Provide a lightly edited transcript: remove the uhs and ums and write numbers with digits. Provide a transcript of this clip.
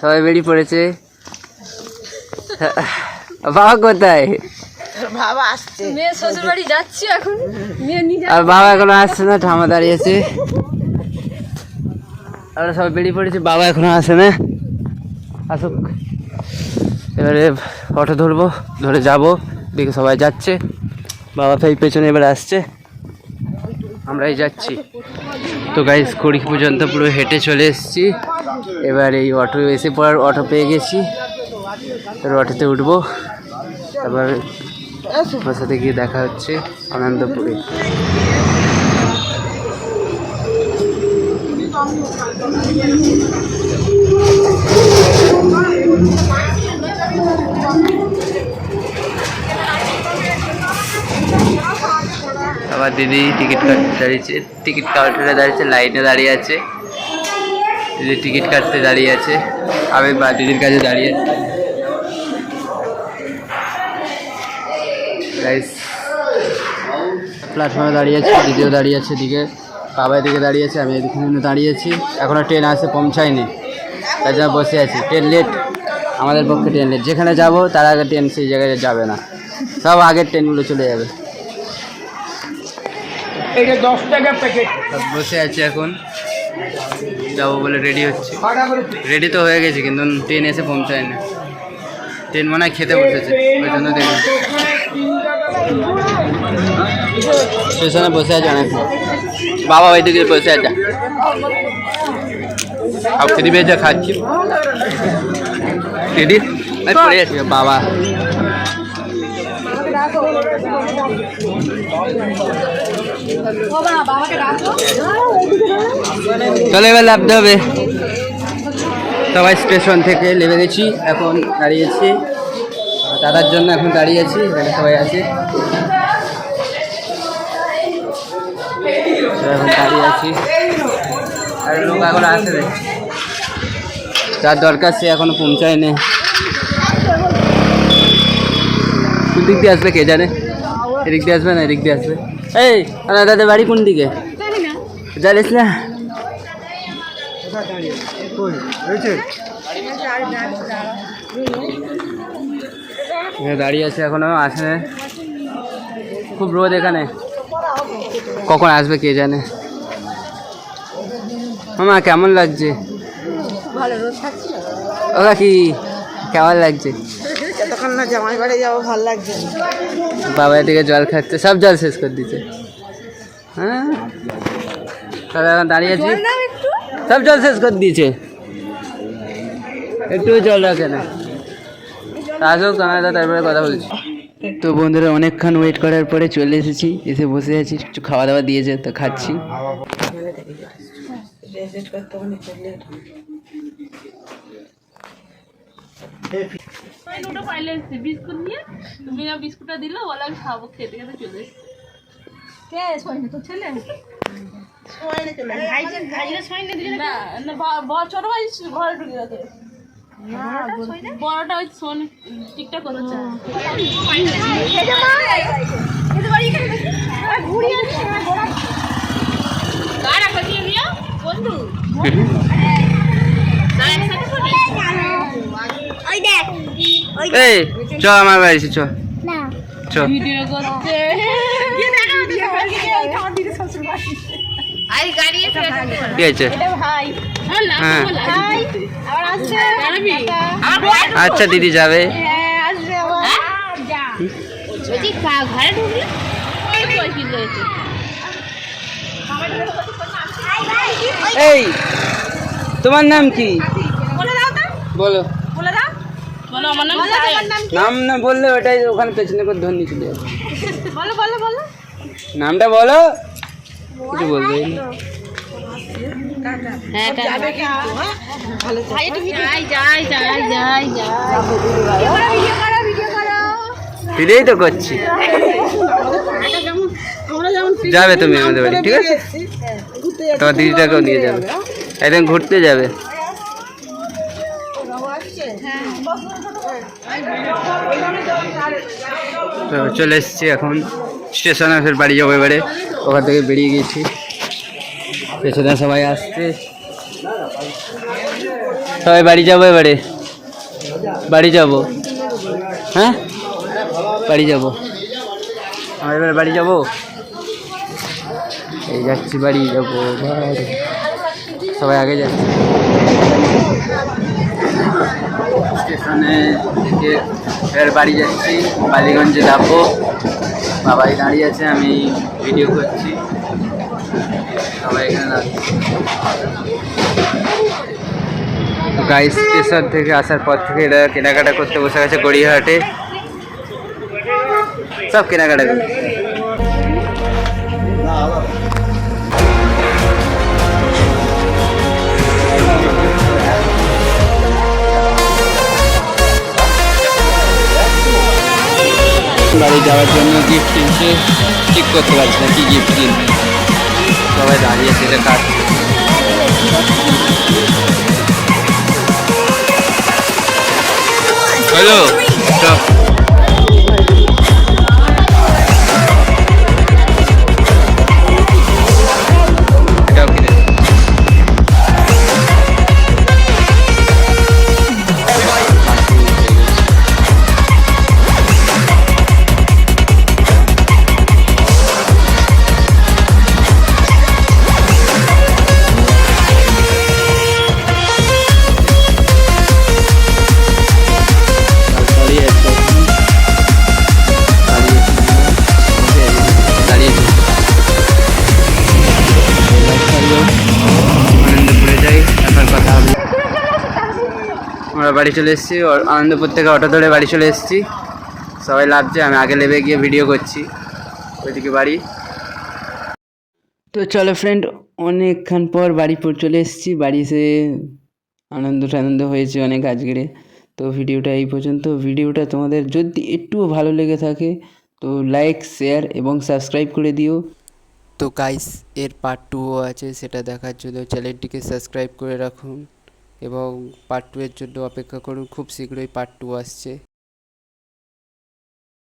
সবাই বেরিয়ে পড়েছে। বাবা কোথায়? বাবা আসছে, মেয়ে শ্বশুর বাড়ি যাচ্ছি এখন। মেয়ে নিজে আর বাবা এখনো আসছে না, ঠামা দাঁড়িয়েছে। আমরা সবাই বেরিয়ে পড়েছি, বাবা এখনো আসে না, আসুক। এবারে অটো ধরবো, ধরে যাবো, দিকে সবাই যাচ্ছে। বাবা ভাই পেছনে এবার আসছে, আমরাই যাচ্ছি। তো গাইস কুড়ি পর্যন্ত পুরো হেঁটে চলে এসেছি। এবার এই অটো এসে পর অটো পেয়ে গেছি, এবার অটোতে উঠবো। তারপর আমার সাথে গিয়ে দেখা হচ্ছে আনন্দপুরে। আবার দিদি টিকিট কাটতে দাঁড়িয়েছে, টিকিট কাউন্টারে দাঁড়িয়েছে, লাইনে দাঁড়িয়ে আছে। দিদি টিকিট কাটতে দাঁড়িয়ে আছে, আমি বা দিদির কাছে দাঁড়িয়ে আছি। প্ল্যাটফর্মে দাঁড়িয়ে আছে, দিদিও দাঁড়িয়ে আছে, এদিকে বাবা এদিকে দাঁড়িয়ে আছে, আমি এদিকে দাঁড়িয়ে আছি। এখনও ট্রেন আসে পৌঁছায়নি, তার জন্য বসে আছি। ট্রেন লেট, আমাদের পক্ষে ট্রেন লেট। যেখানে যাব তার আগে ট্রেন সেই জায়গায় যাবে না, সব আগের ট্রেনগুলো চলে যাবে। এটা 10 টাকা প্যাকেট। বসে আছি, এখন যাবো বলে রেডি হচ্ছে। রেডি তো হয়ে গেছি, কিন্তু ট্রেন এসে পৌঁছায় না। ট্রেন মনে হয় খেতে বসেছে, ওই জন্য দেখুন স্টেশনে বসে আছে অনেক। বাবা ওইদিকে বসে আছে, খেতে পেয়েছে, খাচ্ছি। দিদি পড়ে যাচ্ছি বাবা। চলে এবার নামতে হবে। সবাই স্টেশন থেকে নেমে গেছি, এখন দাঁড়িয়েছি দাদার জন্য। এখন দাঁড়িয়েছি, এখানে সবাই আছে, এখন দাঁড়িয়ে আছি। আর লোক এখন আসবে, যার দরকার সে এখনো পৌঁছায়নি। কোন দিক দিয়ে আসবে কে জানে, এদিক দিয়ে আসবে না এদিক দিয়ে আসবে। এই দাদা বাড়ি কোন দিকে জানিস না? দাঁড়িয়ে আছে, এখনো আসে না। খুব রোদ এখানে, কখন আসবে কে জানে। মামা কেমন লাগছে? ওরা কি কেমন লাগছে? যতক্ষণ না জামাই বাড়ি যাবো ভালো লাগছে। বাবা এদিকে জল খাচ্ছে, সব জল শেষ করে দিচ্ছে। হ্যাঁ তবে এখন দাঁড়িয়ে আছি, সব জল শেষ করে দিয়েছে, একটু জল রাখে না। আসুক দাদা, তারপরে কথা বলছি। তো বন্ধুরা অনেকক্ষণ ওয়েট করার পরে চলে এসেছি, এসে বসে আছি, একটু খাওয়া দাওয়া দিয়েছে তো খাচ্ছি। বিস্কুট নিয়ে তুমি বিস্কুটটা দিলে বলে আমি খাবো, খেতে খেতে চলে এসেছি। তোর ছেলে ছোট ভাই ঘরে ঢুকে গেছে, বড়টা ওই শোন টিকটক করছে। বন্ধু এই চ আমার বাড়ি, চ চ। ভিডিও করছে, কি আছে? আচ্ছা দিদি যাবে। এই তোমার নাম কি? বলো নাম না বললে ওটাই ওখানে পেছনে করে ধরনি চলে যাবে। নামটা বলো, কিছু বলবে দিদিই তো করছি। যাবে তুমি আমাদের বাড়ি, ঠিক আছে? তোমার দিদিটাকেও নিয়ে যাবে, একদিন ঘুরতে যাবে। তো চলে এসেছি এখন স্টেশনে, ফের বাড়ি যাবো এবারে। ওখান থেকে বেরিয়ে গেছি, পেছনে সবাই আসছে। সবাই বাড়ি যাবো এবারে, বাড়ি যাবো। হ্যাঁ বাড়ি যাবো, আমরা এবার বাড়ি যাবো। এই যাচ্ছি বাড়ি যাবো, বাড়ি। সবাই আগে যাচ্ছে স্টেশনে থেকে, এবার বাড়ি যাচ্ছি। বালিগঞ্জে যাবো, বাবাই দাঁড়িয়ে আছে, আমি ভিডিও করছি, সবাই এখানে দাঁড়িয়ে। গাইস স্টেশন থেকে আসার পর থেকে এরা কেনাকাটা করতে বসে গেছে গড়িয়াহাটে, সব কেনাকাটা করছে। বাড়ি যাওয়ার জন্য গিফট কিনছে, ঠিক করতে পারছি না কি গিফট কিনবে, সবাই দাঁড়িয়েছে এটা কাজ। Hello stop. এটাও কিনে আমরা বাড়ি চলে এসেছি, আনন্দপুর থেকে অটো ধরে বাড়ি চলে এসেছি। সবাই লাভছে, আমি আগে লেবে গিয়ে ভিডিও করছি, ওইদিকে বাড়ি। তো চলো ফ্রেন্ড, অনেকক্ষণ পর বাড়ি চলে এসেছি। বাড়ি এসে আনন্দ হয়েছে অনেক আজকেরে। তো ভিডিওটা এই পর্যন্ত। ভিডিওটা তোমাদের যদি একটুও ভালো লেগে থাকে তো লাইক, শেয়ার এবং সাবস্ক্রাইব করে দিও। তো গাইস এর পার্ট 2ও আছে, সেটা দেখার জন্য চ্যানেলটিকে সাবস্ক্রাইব করে রাখুন এবং পার্ট 2 এর জন্য অপেক্ষা করুন, খুব শীঘ্রই পার্ট 2 আসছে।